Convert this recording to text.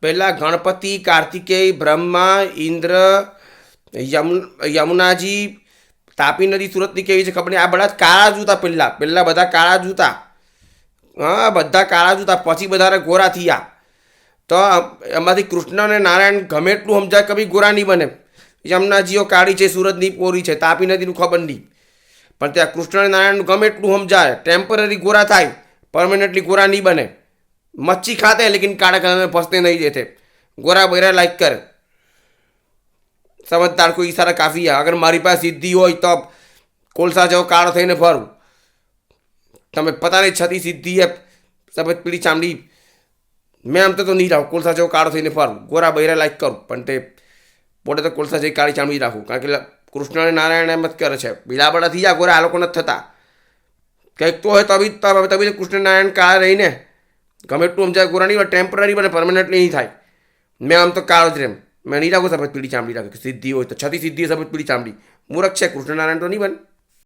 પહેલાં ગણપતિ, કાર્તિકેય, બ્રહ્મા, ઇન્દ્ર, યમુનાજી, તાપી નદી સુરતની કેવી છે ખબર નહીં. આ બધા કાળા જૂતા પહેલાં બધા કાળા જૂતા. હા, બધા કાળા જૂતા. પછી બધાને ગોરા થયા. તો એમાંથી કૃષ્ણ અને નારાયણ ગમે એટલું સમજાય કભી ગોરા નહીં બને. યમુનાજીઓ કાળી છે, સુરતની પોરી છે, તાપી નદીનું ખબર નહીં. પણ ત્યાં કૃષ્ણ અને નારાયણ ગમે એટલું સમજાય ટેમ્પરરી ગોરા થાય, परमानेंटली गोरा नहीं बने. मच्छी खाते हैं लेकिन काला कलर में फंसते नहीं देते. गोरा बगैरा लाइक कर समझदार को इशारा काफ़ी है. अगर मारी पास सिद्धि हो तो कोलसा जो काળો થઈને ફરું. તમે પતા નહીં છતી સિદ્ધિ હે સફેદ પીળી ચામડી. મેં આમ તો નહીં રહું કોલસા જેવો કાળો થઈને ફરું. ગોરા બૈરા લાઈક કરું પણ તે પોતે તો કોલસા જેવી કાળી ચામડી રાખું. કારણ કે કૃષ્ણ અને નારાયણ એમ જ કરે છે. બીલા બડા થઈ જાય ગોરા આ લોકો નથી થતા. કંઈક તો હોય તभी કૃષ્ણ નારાયણ કાળા રહીને ગમે એટલું સમજાય ગોરા નહીં ટેમ્પરરી બને, પરમાનેન્ટલી નહીં થાય. મેં આમ તો કાળો જ રેમ. મેં નહીં રાખું સફેદ પીળી ચામડી રાખું. સિદ્ધિ હોય તો છતી સિદ્ધિ સફેદ પીળી ચામડી. મૂર્ખ છે કૃષ્ણ નારાયણ તો નહીં બને.